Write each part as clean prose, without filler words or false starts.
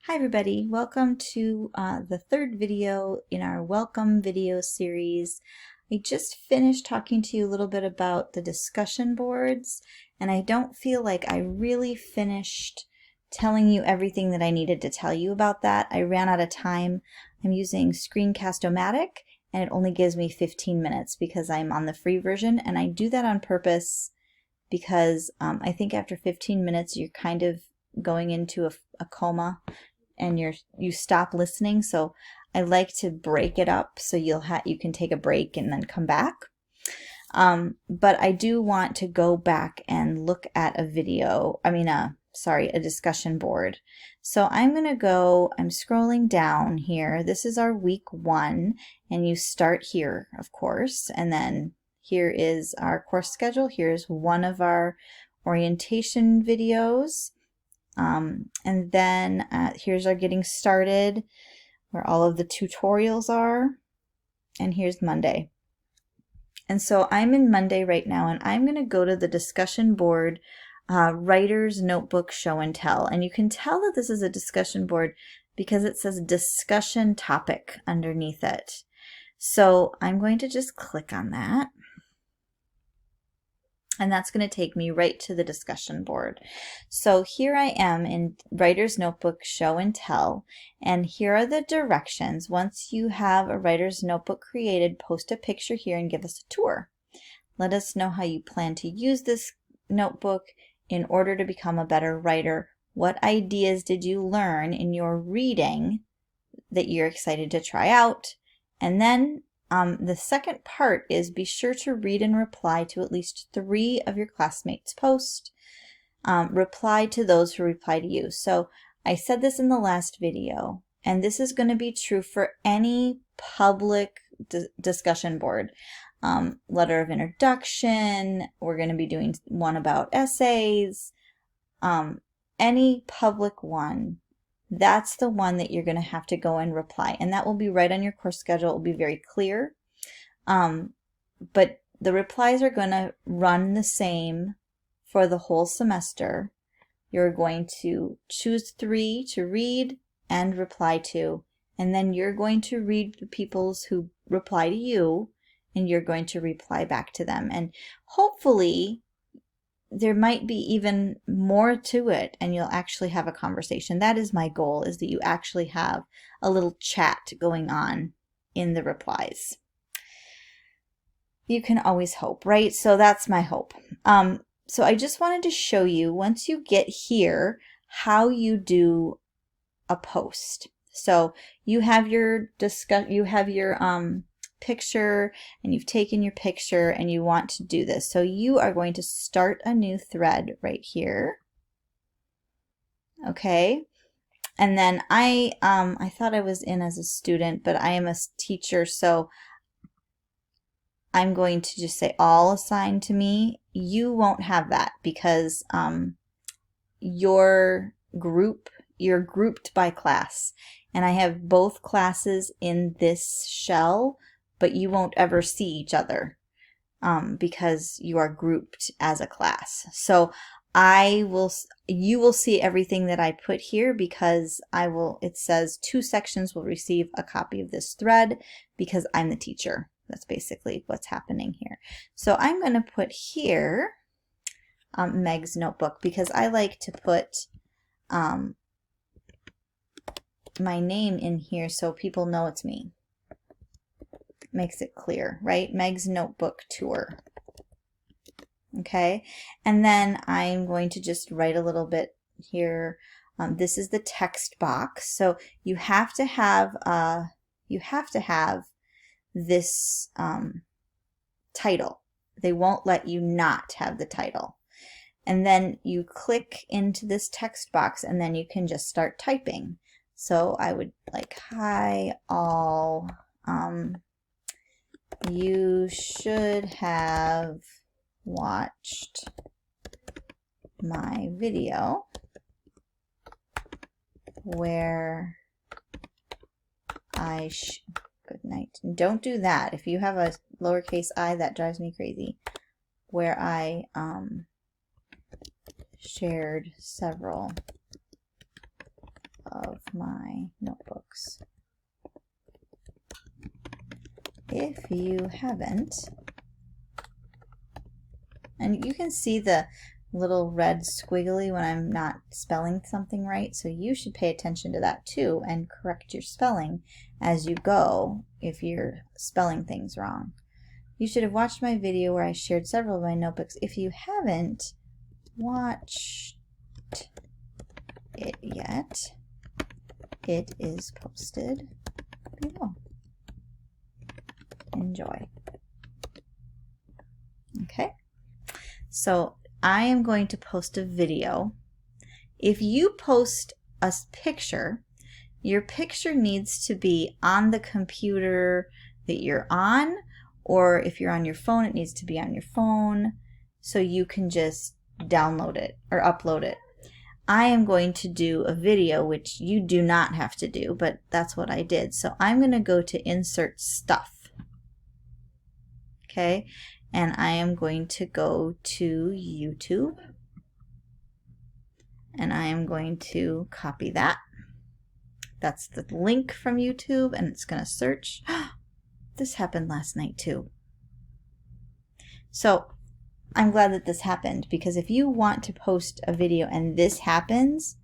Hi everybody, welcome to the third video in our welcome video series. I just finished talking to you a little bit about the discussion boards, and I don't feel like I really finished telling you everything that I needed to tell you about that. I ran out of time. I'm using Screencast-O-Matic, and it only gives me 15 minutes because I'm on the free version, and I do that on purpose because I think after 15 minutes you're kind of going into a coma and you stop listening. So I like to break it up so you can take a break and then come back. But I do want to go back and look at a discussion board. So I'm scrolling down here. This is our week 1, and you start here, of course, and then here is our course schedule. Here's one of our orientation videos. And then here's our getting started, where all of the tutorials are, and here's Monday. And so I'm in Monday right now, and I'm going to go to the discussion board, Writer's Notebook Show and Tell. And you can tell that this is a discussion board because it says discussion topic underneath it. So I'm going to just click on that. And that's going to take me right to the discussion board. So here I am in Writer's Notebook Show and Tell, and here are the directions. Once you have a Writer's Notebook created, post a picture here and give us a tour. Let us know how you plan to use this notebook in order to become a better writer. What ideas did you learn in your reading that you're excited to try out? And then the second part is be sure to read and reply to at least 3 of your classmates' posts. Reply to those who reply to you. So I said this in the last video, and this is going to be true for any public discussion board. Letter of introduction, we're going to be doing one about essays, any public one. That's the one that you're going to have to go and reply, and that will be right on your course schedule. It will be very clear, but the replies are going to run the same for the whole semester. You're going to choose 3 to read and reply to, and then you're going to read the people's who reply to you, and you're going to reply back to them, and hopefully there might be even more to it, and you'll actually have a conversation. That is my goal, is that you actually have a little chat going on in the replies. You can always hope, right? So that's my hope. So I just wanted to show you, once you get here, how you do a post. So you have your picture, and you've taken your picture, and you want to do this. So you are going to start a new thread right here. Okay. And then I thought I was in as a student, but I am a teacher, so I'm going to just say all assigned to me. You won't have that because you're grouped by class, and I have both classes in this shell, but you won't ever see each other because you are grouped as a class. So you will see everything that I put here because it says 2 sections will receive a copy of this thread because I'm the teacher. That's basically what's happening here. So I'm going to put here Meg's notebook because I like to put my name in here so people know it's me. Makes it clear, right? Meg's notebook tour. Okay, and then I'm going to just write a little bit here. This is the text box, so you have to have this title. They won't let you not have the title. And then you click into this text box, and then you can just start typing. So I would like, hi all. You should have watched my video where good night. Don't do that. If you have a lowercase I, that drives me crazy. Where I shared several of my notebooks. If you haven't, and you can see the little red squiggly when I'm not spelling something right, so you should pay attention to that too and correct your spelling as you go if you're spelling things wrong. You should have watched my video where I shared several of my notebooks. If you haven't watched it yet, it is posted below. Enjoy. Okay, so I am going to post a video. If you post a picture, your picture needs to be on the computer that you're on, or if you're on your phone, it needs to be on your phone, so you can just download it or upload it. I am going to do a video, which you do not have to do, but that's what I did. So I'm going to go to Insert Stuff. Okay, and I am going to go to YouTube, and I am going to copy that. That's the link from YouTube, and it's going to search. This happened last night too. So I'm glad that this happened, because if you want to post a video and this happens,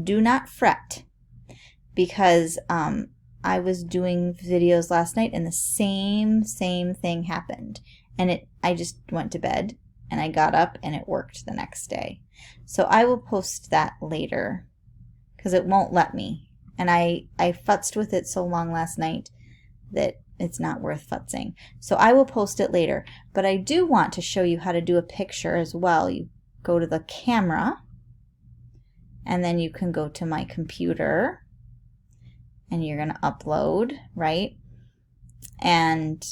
do not fret, because I was doing videos last night and the same thing happened, and I just went to bed and I got up and it worked the next day. So I will post that later because it won't let me, and I futzed with it so long last night that it's not worth futzing. So I will post it later, but I do want to show you how to do a picture as well. You go to the camera, and then you can go to my computer, and you're going to upload, right? And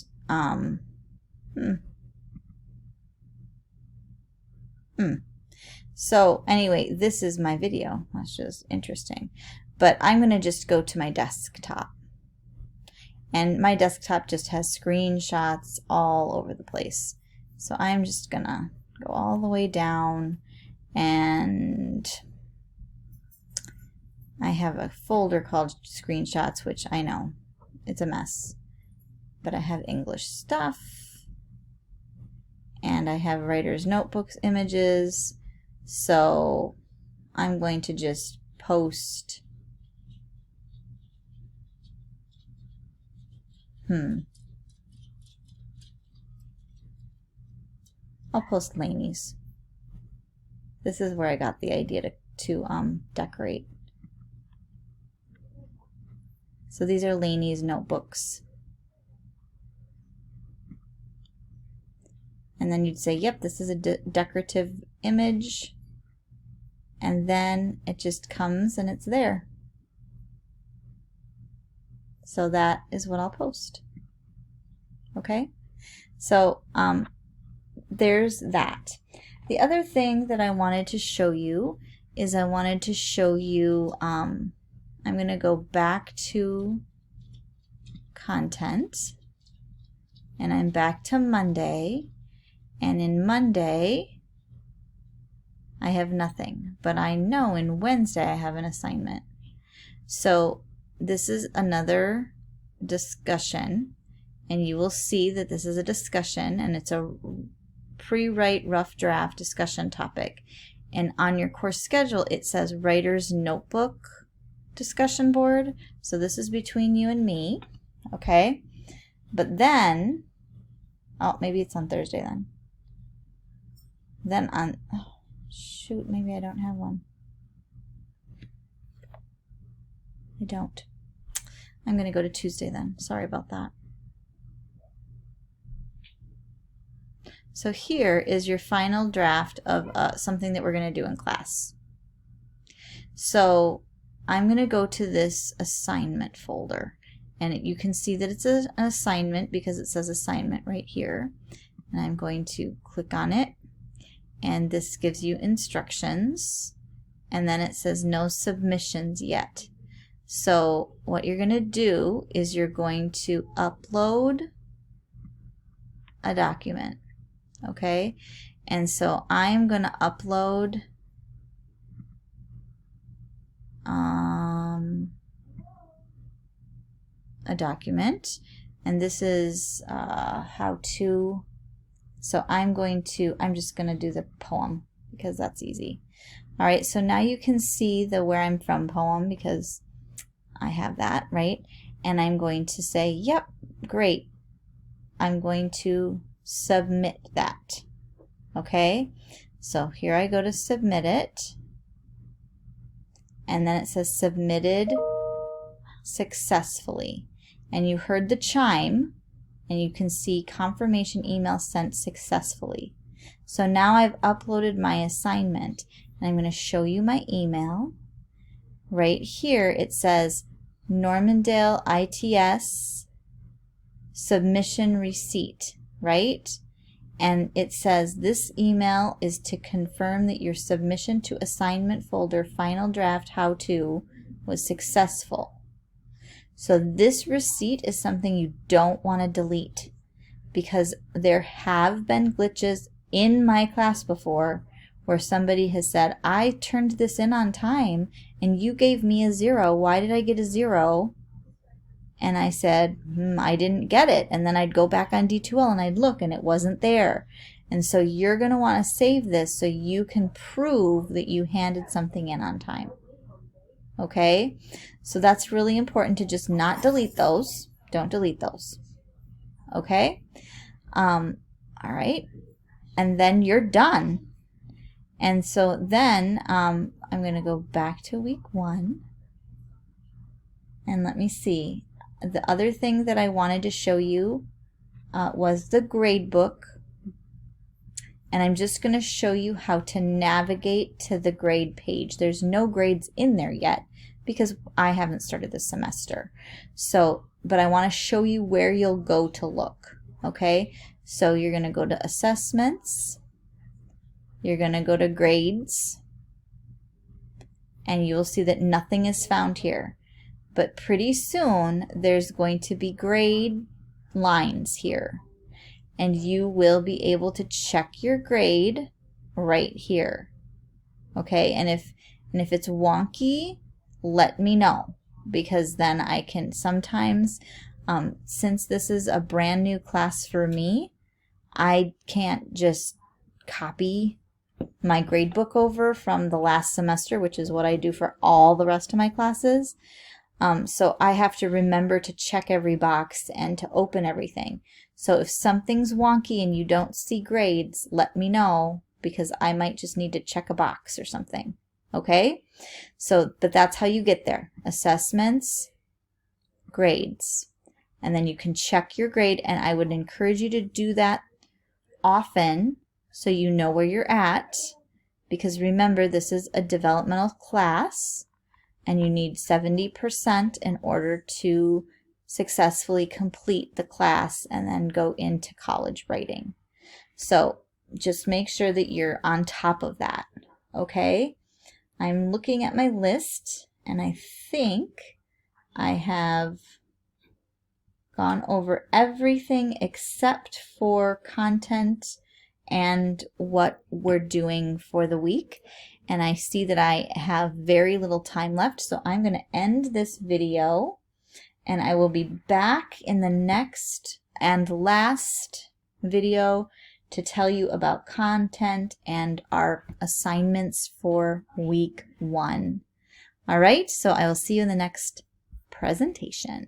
so anyway, this is my video. That's just interesting. But I'm going to just go to my desktop. And my desktop just has screenshots all over the place. So I'm just going to go all the way down, and I have a folder called screenshots, which I know it's a mess, but I have English stuff, and I have writer's notebooks images. So I'm going to just post I'll post Lainey's. This is where I got the idea to decorate. So these are Lainey's notebooks. And then you'd say, yep, this is a decorative image. And then it just comes and it's there. So that is what I'll post. Okay? So there's that. The other thing that I wanted to show you is I'm going to go back to content, and I'm back to Monday, and in Monday I have nothing, but I know in Wednesday I have an assignment. So this is another discussion, and you will see that this is a discussion, and it's a pre-write rough draft discussion topic. And on your course schedule it says Writer's Notebook discussion board. So this is between you and me, okay? But then, oh, maybe it's on Thursday then. Then on, oh, shoot, maybe I don't have one. I don't. I'm going to go to Tuesday then. Sorry about that. So here is your final draft of something that we're going to do in class. So I'm going to go to this assignment folder, and you can see that it's an assignment because it says assignment right here. And I'm going to click on it, and this gives you instructions, and then it says no submissions yet. So what you're going to do is you're going to upload a document. Okay, and so I'm going to upload a document, and this is how to. So I'm just going to do the poem because that's easy. All right, so now you can see the Where I'm From poem because I have that, right? And I'm going to say, yep, great. I'm going to submit that. Okay, so here I go to submit it, and then it says submitted successfully. And you heard the chime, and you can see confirmation email sent successfully. So now I've uploaded my assignment, and I'm going to show you my email. Right here it says Normandale ITS submission receipt, right? And it says this email is to confirm that your submission to assignment folder final draft how to was successful. So this receipt is something you don't want to delete because there have been glitches in my class before where somebody has said, I turned this in on time and you gave me a 0. Why did I get a 0? And I said, I didn't get it. And then I'd go back on D2L and I'd look and it wasn't there. And so you're going to want to save this so you can prove that you handed something in on time. Okay? So that's really important to just not delete those. Don't delete those. Okay? All right. And then you're done. And so then I'm going to go back to week 1. And let me see. The other thing that I wanted to show you was the grade book. And I'm just going to show you how to navigate to the grade page. There's no grades in there yet because I haven't started this semester. So, but I want to show you where you'll go to look. Okay? So you're going to go to assessments. You're going to go to grades. And you'll see that nothing is found here. But pretty soon there's going to be grade lines here. And you will be able to check your grade right here. Okay, and if it's wonky, let me know, because then I can sometimes, since this is a brand new class for me, I can't just copy my grade book over from the last semester, which is what I do for all the rest of my classes. So I have to remember to check every box and to open everything. So if something's wonky and you don't see grades, let me know, because I might just need to check a box or something. Okay? So, but that's how you get there. Assessments, grades. And then you can check your grade, and I would encourage you to do that often so you know where you're at, because remember, this is a developmental class. And you need 70% in order to successfully complete the class and then go into college writing. So just make sure that you're on top of that, okay? I'm looking at my list, and I think I have gone over everything except for content and what we're doing for the week. And I see that I have very little time left, so I'm going to end this video, and I will be back in the next and last video to tell you about content and our assignments for week 1. All right, so I will see you in the next presentation.